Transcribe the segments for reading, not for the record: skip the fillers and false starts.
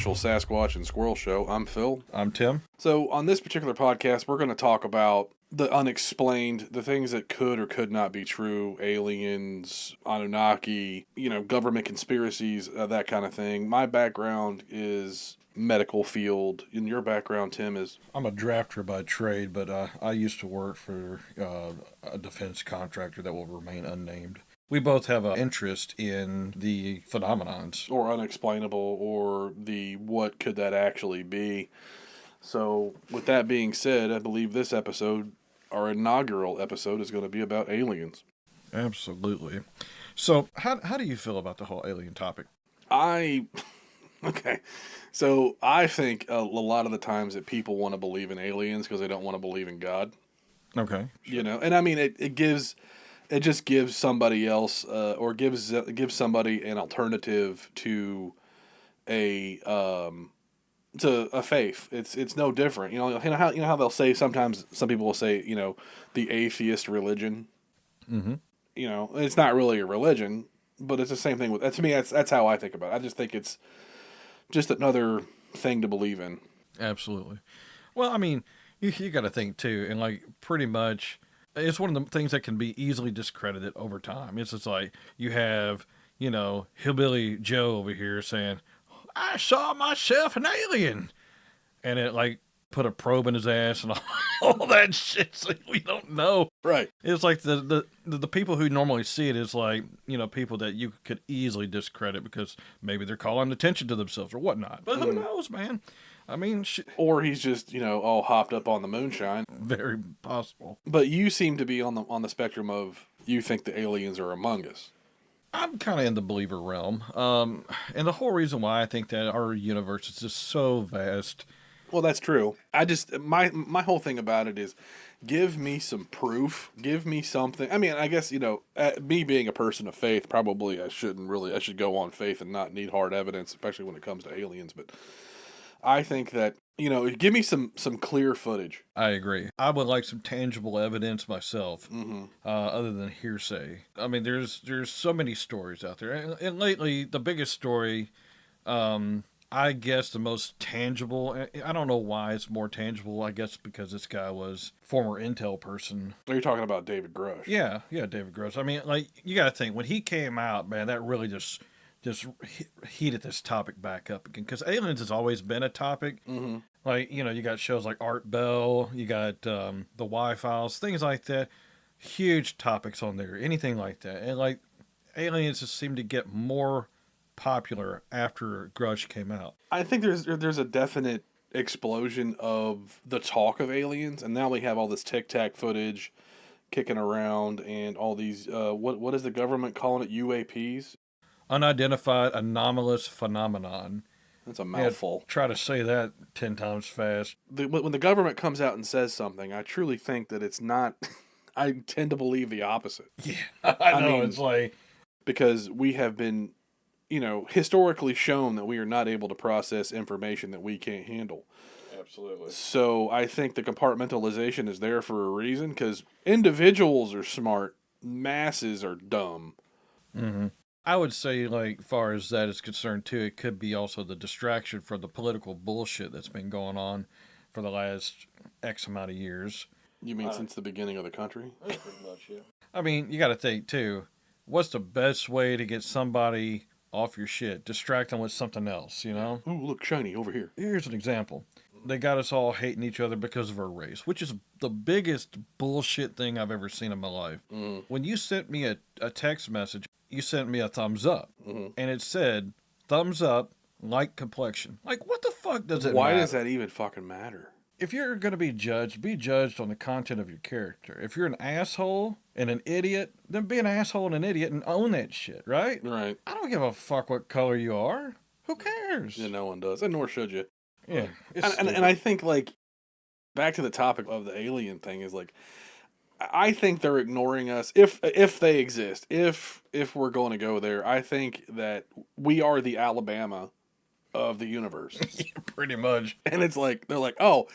special Sasquatch and Squirrel show. I'm Phil. I'm Tim. So on this particular podcast, we're going to talk about the unexplained, the things that could or could not be true, aliens, Anunnaki, government conspiracies, that kind of thing. My background is medical field. And your background, Tim, is? I'm a drafter by trade, but I used to work for a defense contractor that will remain unnamed. We both have an interest in the phenomenons. Or unexplainable, or the what could that actually be. So with that being said, I believe this episode, our inaugural episode, is going to be about aliens. Absolutely. So how do you feel about the whole alien topic? Okay. So I think a lot of the times that people want to believe in aliens because they don't want to believe in God. Okay. Sure. And I mean, it just gives somebody else, or gives somebody an alternative to a faith. It's no different. You know how they'll say sometimes some people will say, the atheist religion. Mm-hmm. It's not really a religion, but it's the same thing with. To me, that's how I think about it. I just think it's just another thing to believe in. Absolutely. Well, I mean, you got to think too, and pretty much. It's one of the things that can be easily discredited over time. It's just like you have, Hillbilly Joe over here saying, I saw myself an alien. And it put a probe in his ass and all that shit. So we don't know. Right. It's like the people who normally see it is people that you could easily discredit because maybe they're calling attention to themselves or whatnot. But who knows, man? I mean, or he's just all hopped up on the moonshine. Very possible. But you seem to be on the spectrum of you think the aliens are among us. I'm kind of in the believer realm, and the whole reason why I think that our universe is just so vast. Well, that's true. I just my whole thing about it is, give me some proof. Give me something. I mean, I guess me being a person of faith, probably I should go on faith and not need hard evidence, especially when it comes to aliens. But I think that, give me some clear footage. I agree. I would like some tangible evidence myself, mm-hmm. Other than hearsay. I mean, there's so many stories out there. And lately, the biggest story, I guess the most tangible, I don't know why it's more tangible, I guess because this guy was former Intel person. Are you talking about David Grush? Yeah, David Grush. I mean, you got to think, when he came out, man, that really just heated this topic back up again, because aliens has always been a topic. Mm-hmm. You got shows like Art Bell, you got the Y-Files, things like that. Huge topics on there, anything like that. And aliens just seem to get more popular after Grush came out. I think there's a definite explosion of the talk of aliens, and now we have all this tic-tac footage kicking around and all these what is the government calling it, UAPs? Unidentified anomalous phenomenon. That's a mouthful. Yeah, try to say that 10 times fast. When the government comes out and says something, I truly think that it's not. I tend to believe the opposite. Yeah, I know. It's because we have been, historically shown that we are not able to process information that we can't handle. Absolutely. So I think the compartmentalization is there for a reason, because individuals are smart, masses are dumb. Mm-hmm. I would say, far as that is concerned, too, it could be also the distraction from the political bullshit that's been going on for the last X amount of years. You mean since the beginning of the country? Pretty much, yeah. I mean, you got to think, too, what's the best way to get somebody off your shit? Distract them with something else, Ooh, look, shiny over here. Here's an example. They got us all hating each other because of our race, which is the biggest bullshit thing I've ever seen in my life. Mm. When you sent me a text message, you sent me a thumbs up, mm-hmm. and it said, thumbs up, like complexion. What the fuck does it matter? Why does that even fucking matter? If you're going to be judged on the content of your character. If you're an asshole and an idiot, then be an asshole and an idiot and own that shit, right? Right. I don't give a fuck what color you are. Who cares? Yeah, no one does, and nor should you. Yeah. And I think, back to the topic of the alien thing is, I think they're ignoring us if they exist. If we're going to go there, I think that we are the Alabama of the universe. Yeah, pretty much. And it's they're oh,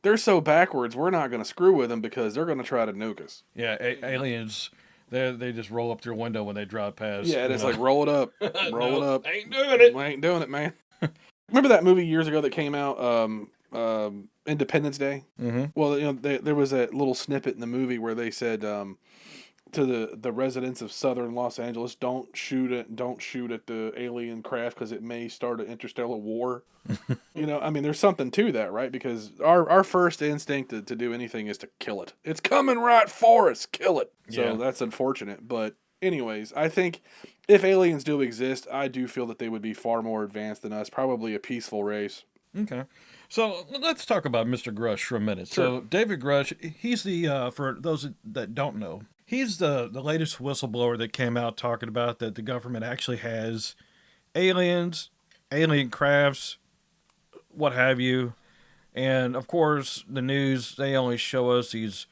they're so backwards, we're not going to screw with them because they're going to try to nuke us. Yeah, aliens, they just roll up their window when they drive past. Yeah, and it's roll it up. Roll it up. Ain't doing it. We ain't doing it, man. Remember that movie years ago that came out, Independence Day? Mm-hmm. Well, there was a little snippet in the movie where they said, to the residents of southern Los Angeles, don't shoot at the alien craft because it may start an interstellar war. I mean, there's something to that, right? Because our first instinct to do anything is to kill it. It's coming right for us. Kill it. So Yeah. that's unfortunate. But anyways, I think if aliens do exist, I do feel that they would be far more advanced than us. Probably a peaceful race. Okay. So let's talk about Mr. Grush for a minute. Sure. So David Grush, he's the, for those that don't know, he's the latest whistleblower that came out talking about that the government actually has aliens, alien crafts, what have you. And of course, the news, they only show us these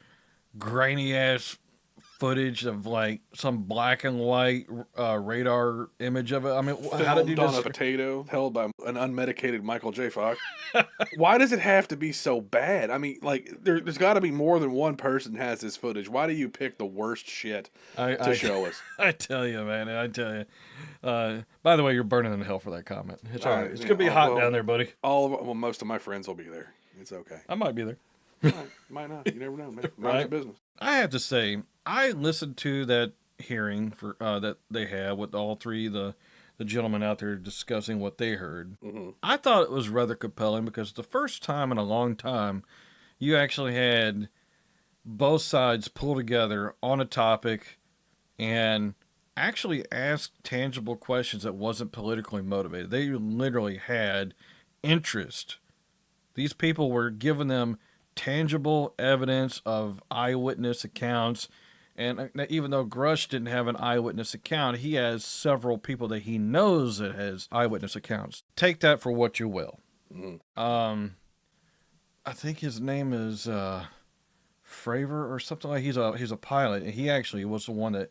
grainy ass footage of like some black and white radar image of it. I mean, how did you Filmed on a just... potato held by an unmedicated Michael J. Fox. Why does it have to be so bad? I mean, like, there's got to be more than one person has this footage. Why do you pick the worst shit to show us? I tell you, man. I tell you. By the way, you're burning in hell for that comment. It's all right. It's gonna be hot down there, buddy. Most of my friends will be there. It's okay. I might be there. Might not. You never know, man. Mind Right. your business. I have to say, I listened to that hearing for that they had with all three the gentlemen out there discussing what they heard. Mm-hmm. I thought it was rather compelling because the first time in a long time, you actually had both sides pull together on a topic and actually ask tangible questions that wasn't politically motivated. They literally had interest. These people were giving them tangible evidence of eyewitness accounts. And even though Grush didn't have an eyewitness account, he has several people that he knows that has eyewitness accounts. Take that for what you will. Mm-hmm. I think his name is Fravor or something like. He's a pilot, and he actually was the one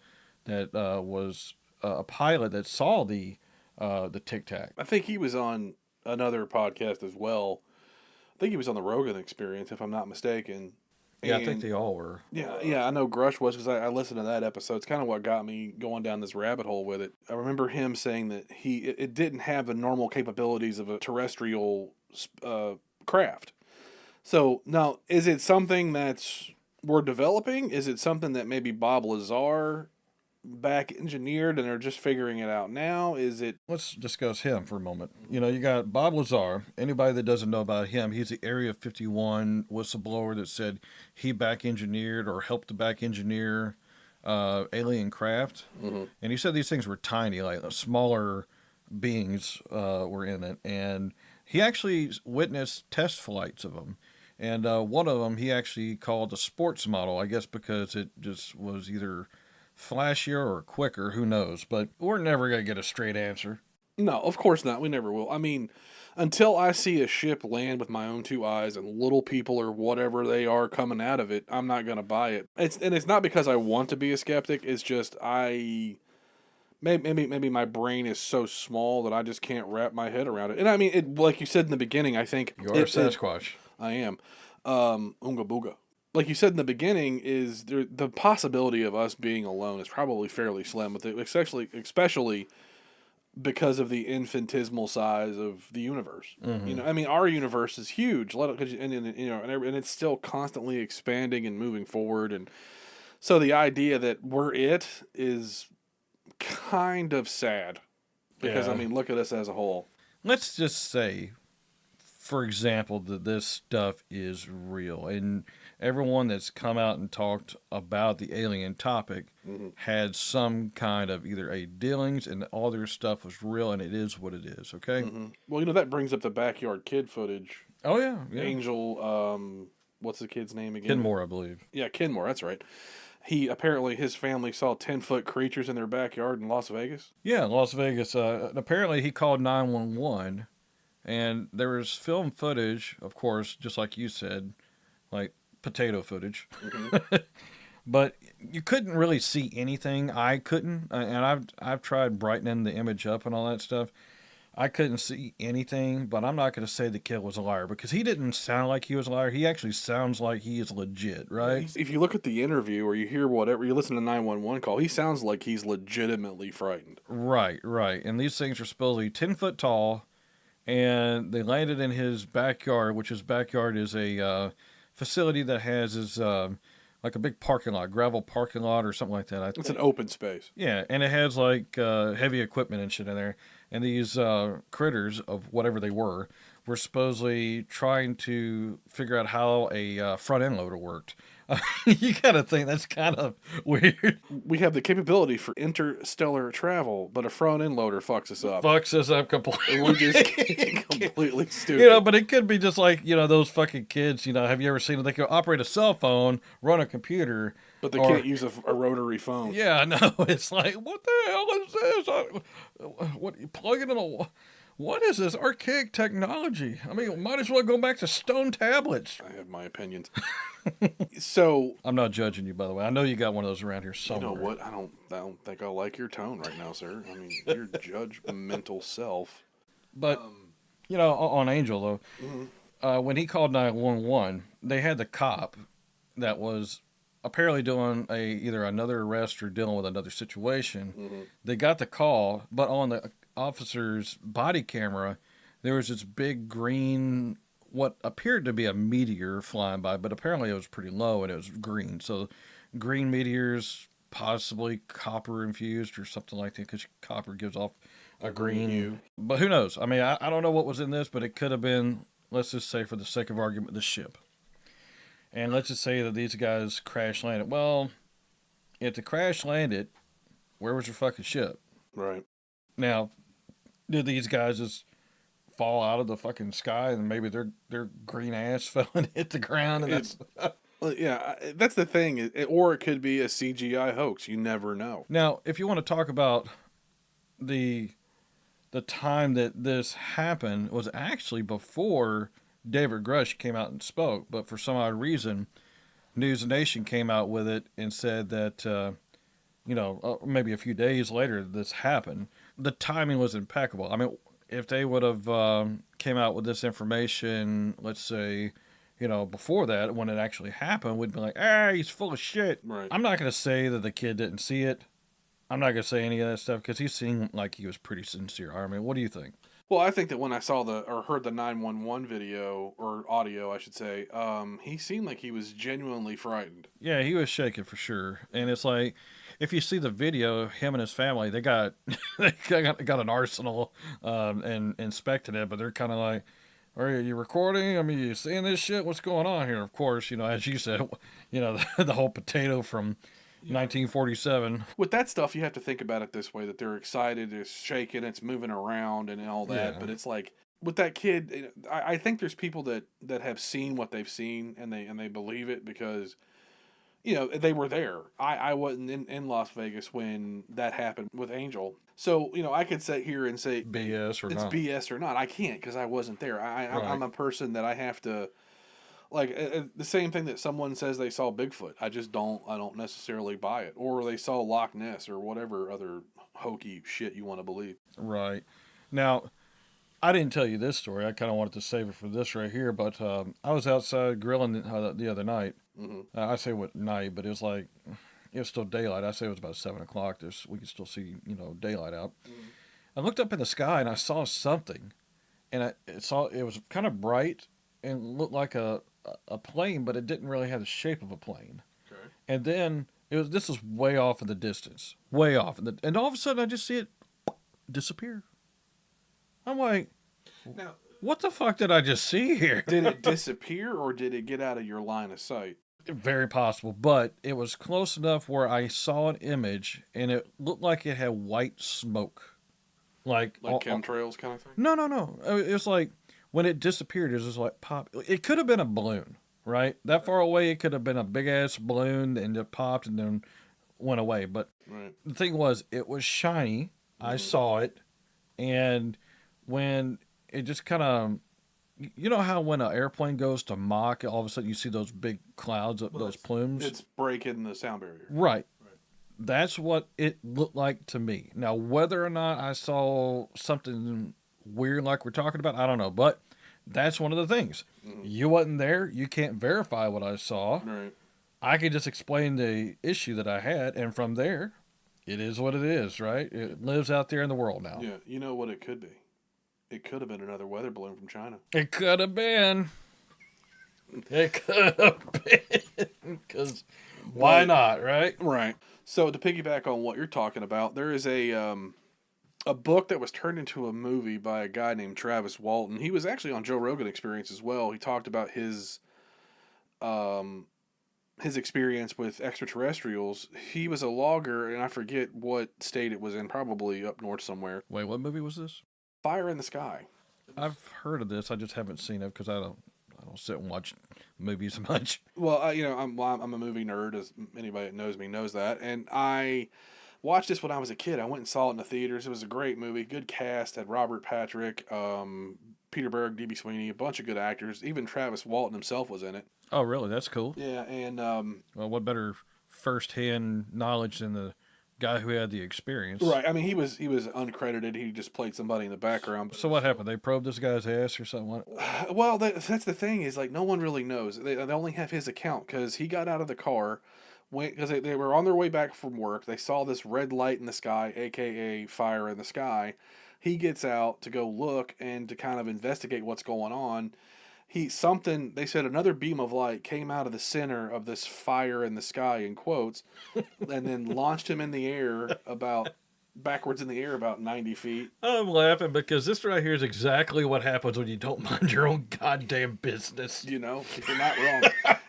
that was a pilot that saw the Tic Tac. I think he was on another podcast as well. I think he was on the Rogan Experience, if I'm not mistaken. Yeah, I think they all were. Yeah, I know Grush was because I listened to that episode. It's kind of what got me going down this rabbit hole with it. I remember him saying that it didn't have the normal capabilities of a terrestrial craft. So now, is it something that's we're developing? Is it something that maybe Bob Lazar back engineered and they're just figuring it out now? Is it... Let's discuss him for a moment. You know, you got Bob Lazar. Anybody that doesn't know about him, he's the Area 51 whistleblower that said he back engineered or helped to back engineer alien craft. Mm-hmm. And he said these things were tiny, like smaller beings were in it. And he actually witnessed test flights of them. And one of them he actually called a sports model, I guess because it just was either flashier or quicker, who knows? But we're never going to get a straight answer. No, of course not. We never will. I mean, until I see a ship land with my own two eyes and little people or whatever they are coming out of it, I'm not going to buy it. It's not because I want to be a skeptic. It's just maybe my brain is so small that I just can't wrap my head around it. And I mean, like you said in the beginning, I think You are a Sasquatch. I am. Oonga booga. Like you said in the beginning, is the possibility of us being alone is probably fairly slim, with it, especially because of the infinitesimal size of the universe. Mm-hmm. I mean, our universe is huge, and it's still constantly expanding and moving forward, and so the idea that we're it is kind of sad because Yeah. I mean, look at us as a whole. Let's just say, for example, that this stuff is real, and everyone that's come out and talked about the alien topic had some kind of either a dealings and all their stuff was real, and it is what it is, okay? Mm-hmm. Well, that brings up the backyard kid footage. Oh, yeah. Angel, what's the kid's name again? Kenmore, I believe. Yeah, Kenmore, that's right. His family saw 10-foot creatures in their backyard in Las Vegas. Yeah, Las Vegas. Apparently, he called 911, and there was film footage, of course, just like you said, like potato footage. Mm-hmm. But you couldn't really see anything. I couldn't, and I've tried brightening the image up and all that stuff. I couldn't see anything, but I'm not going to say the kid was a liar because he didn't sound like he was a liar. He actually sounds like he is legit, right? If you look at the interview or you hear whatever, you listen to 911 call, he sounds like he's legitimately frightened. Right. And these things are supposedly 10 foot tall, and they landed in his backyard, which his backyard is a facility that has his like a big parking lot, gravel parking lot or something like that. It's an open space. Yeah, and it has like heavy equipment and shit in there. And these critters of whatever they were supposedly trying to figure out how a front end loader worked. You gotta think that's kind of weird. We have the capability for interstellar travel, but a front end loader fucks us up. Fucks us up completely. We just get completely stupid. You know, but it could be just like, you know, those fucking kids, you know, have you ever seen them? They can operate a cell phone, run a computer. But they can't use a rotary phone. Yeah, no, it's like, what the hell is this? What you plug it in a... What is this archaic technology? I mean, might as well go back to stone tablets. I have my opinions. So I'm not judging you, by the way. I know you got one of those around here somewhere. you know what? I don't think I like your tone right now, sir. I mean, your judgmental self. But you know, on Angel though, Mm-hmm. when he called 911, they had the cop that was apparently doing either another arrest or dealing with another situation. Mm-hmm. They got the call, but on the officer's body camera, there was this big green, what appeared to be a meteor flying by, but apparently it was pretty low and it was green. So green meteors, possibly copper infused or something like that, because copper gives off a green hue. But who knows? I mean, I don't know what was in this, but it could have been, let's just say for the sake of argument, the ship. And let's just say that these guys crash landed. Well, if the crash landed, where was your fucking ship? Right. Now, did these guys just fall out of the fucking sky and maybe their green ass fell and hit the ground? And that's... Well, yeah, that's the thing. Or it could be a CGI hoax. You never know. Now, if you want to talk about the time that this happened, was actually before David Grush came out and spoke, but for some odd reason, News Nation came out with it and said that, maybe a few days later this happened. The timing was impeccable. I mean, if they would have came out with this information, let's say, before that, when it actually happened, we'd be like, he's full of shit. Right. I'm not going to say that the kid didn't see it. I'm not going to say any of that stuff because he seemed like he was pretty sincere. I mean, what do you think? Well, I think that when I saw heard the 911 video, or audio, I should say, he seemed like he was genuinely frightened. Yeah, he was shaking for sure. And it's like, if you see the video, him and his family, they got an arsenal and inspected it, but they're kind of like, are you recording? I mean, you seeing this shit? What's going on here? Of course, as you said, the whole potato from 1947. With that stuff, you have to think about it this way: that they're excited, it's shaking, it's moving around, and all that. Yeah. But it's like with that kid, I think there's people that have seen what they've seen, and they believe it because they were there. I wasn't in Las Vegas when that happened with Angel, so I could sit here and say BS or it's not. BS or not. I can't because I wasn't there. Right. I'm a person that I have to. Like the same thing that someone says they saw Bigfoot. I don't necessarily buy it. Or they saw Loch Ness or whatever other hokey shit you want to believe. Right. Now, I didn't tell you this story. I kind of wanted to save it for this right here. But I was outside grilling the other night. Mm-hmm. I say what night, but it was still daylight. I say it was about 7 o'clock. We could still see, daylight out. Mm-hmm. I looked up in the sky and I saw something. And it was kind of bright and looked like a plane, but it didn't really have the shape of a plane. Okay. And then this was way off in the distance, way off, and all of a sudden I just see it disappear. I'm like, now, what the fuck did I just see here? Did it disappear or did it get out of your line of sight? Very possible, but it was close enough where I saw an image and it looked like it had white smoke, like chemtrails kind of thing. No. It was like. When it disappeared, it was just like pop. It could have been a balloon, right? That far away, it could have been a big ass balloon and it popped and then went away. But The thing was, it was shiny. I saw it, and when it just kind of, how when an airplane goes to Mach, all of a sudden you see those big clouds, those plumes. It's breaking the sound barrier. Right. That's what it looked like to me. Now, whether or not I saw something weird like we're talking about, I don't know, but that's one of the things. Mm-hmm. You wasn't there, you can't verify what I saw. Right. I can just explain the issue that I had, and from there, it is what it is, right? It lives out there in the world now. Yeah, you know what it could be? It could have been another weather balloon from China. It could have been. It could have been. Because why not, right? Right. So to piggyback on what you're talking about, there is a book that was turned into a movie by a guy named Travis Walton. He was actually on Joe Rogan Experience as well. He talked about his experience with extraterrestrials. He was a logger, and I forget what state it was in, probably up north somewhere. Wait, what movie was this? Fire in the Sky. I've heard of this. I just haven't seen it because I don't sit and watch movies much. Well, I'm a movie nerd, as anybody that knows me knows that, and I watched this when I was a kid. I went and saw it in the theaters. It was a great movie, good cast. Had Robert Patrick, Peter Berg, D.B. Sweeney, a bunch of good actors. Even Travis Walton himself was in it. Oh, really? That's cool. Yeah, and well, what better first-hand knowledge than the guy who had the experience? right. I mean, he was uncredited. He just played somebody in the background. So what happened? They probed this guy's ass or something? Well, that's the thing is, like, no one really knows. They only have his account because he got out of the car, went because they were on their way back from work. They saw this red light in the sky, aka fire in the sky. He gets out to go look and to kind of investigate what's going on. They said another beam of light came out of the center of this fire in the sky, in quotes, and then launched him in the air backwards in the air about 90 feet. I'm laughing because this right here is exactly what happens when you don't mind your own goddamn business. You're not wrong.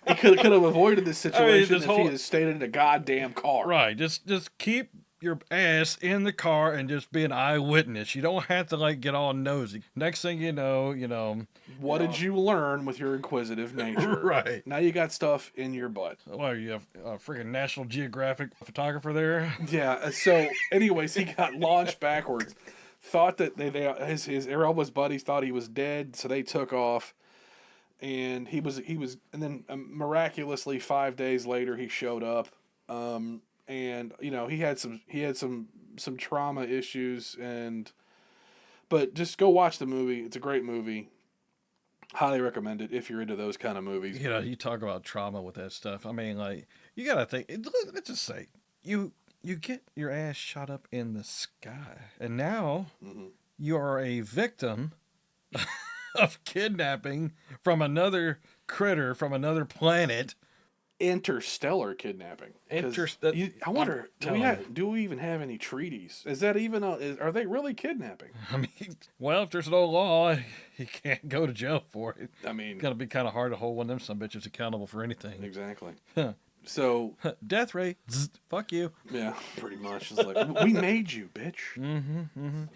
He could have avoided this situation if he had stayed in a goddamn car. Right, just keep your ass in the car and just be an eyewitness. You don't have to like get all nosy. Next thing you know. What did you learn with your inquisitive nature? Right. Now you got stuff in your butt. Well, you have a freaking National Geographic photographer there. Yeah. So, anyways, he got launched backwards. Thought that his Elba's buddies thought he was dead, so they took off. And he was, and then miraculously 5 days later he showed up. And he had some trauma issues, but just go watch the movie. It's a great movie. Highly recommend it if you're into those kind of movies. You talk about trauma with that stuff. I mean, like, you gotta think. Let's just say you get your ass shot up in the sky, and now you are a victim of kidnapping from another critter from another planet. Interstellar kidnapping. I wonder, do we even have any treaties? Is that even are they really kidnapping? I mean, well, if there's no law, you can't go to jail for it. I mean, it's gonna be kind of hard to hold one of them some bitches accountable for anything. Exactly. So death ray, fuck you. Yeah, pretty much. It's like, we made you, bitch.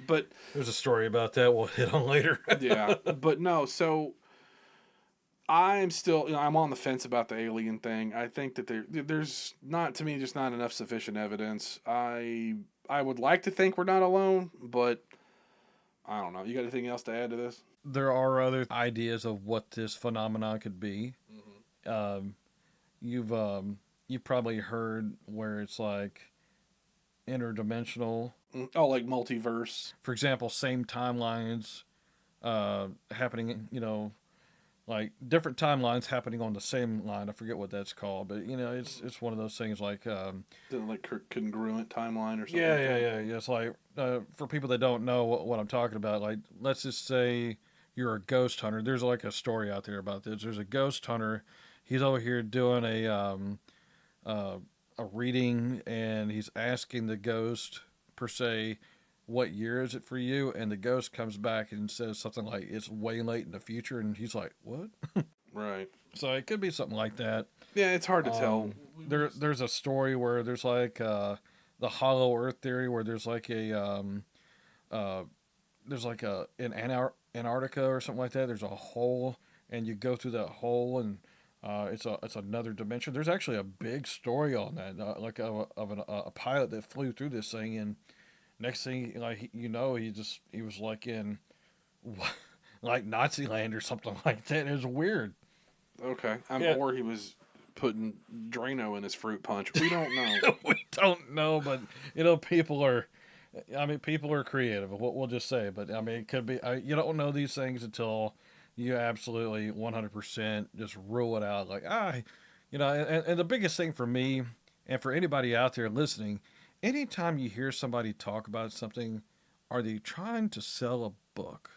But there's a story about that we'll hit on later. Yeah, but no. So I'm still, I'm on the fence about the alien thing. I think that there's not, to me, just not enough sufficient evidence. I would like to think we're not alone, but I don't know. You got anything else to add to this? There are other ideas of what this phenomenon could be. You've probably heard where it's like interdimensional. Oh, like multiverse. For example, same timelines happening, like different timelines happening on the same line. I forget what that's called, but it's one of those things like like congruent timeline or something. Yeah. It's like for people that don't know what I'm talking about, like let's just say you're a ghost hunter. There's like a story out there about this. There's a ghost hunter. He's over here doing a reading, and he's asking the ghost per se, what year is it for you? And the ghost comes back and says something like, it's way late in the future. And he's like, what? Right. So it could be something like that. Yeah, it's hard to tell. There's a story where there's like the hollow earth theory, where there's like in Antarctica or something like that. There's a hole, and you go through that hole, and it's another dimension. There's actually a big story on that, of a pilot that flew through this thing, and next thing, he was like in like Nazi land or something like that. It was weird. Okay. Or he was putting Drano in his fruit punch. We don't know. We don't know, but people are creative. We'll just say, but I mean, it could be. You don't know these things until you absolutely 100% just rule it out. Like and the biggest thing for me and for anybody out there listening. Anytime you hear somebody talk about something, are they trying to sell a book?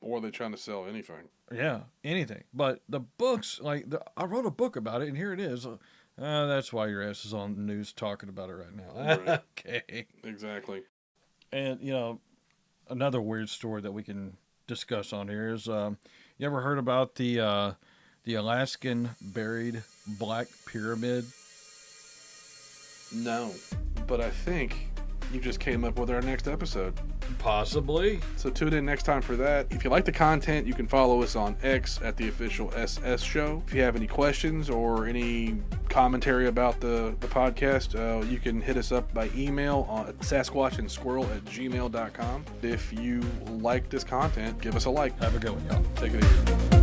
Or they're trying to sell anything. Yeah, anything. But the books, I wrote a book about it, and here it is. That's why your ass is on the news talking about it right now. Right. Okay. Exactly. And, another weird story that we can discuss on here is, you ever heard about the Alaskan buried black pyramid? No. But I think you just came up with our next episode. Possibly. So tune in next time for that. If you like the content, you can follow us on X at the official SS Show. If you have any questions or any commentary about the podcast, you can hit us up by email on sasquatchandsquirrel@gmail.com. If you like this content, give us a like. Have a good one, y'all. Take it easy.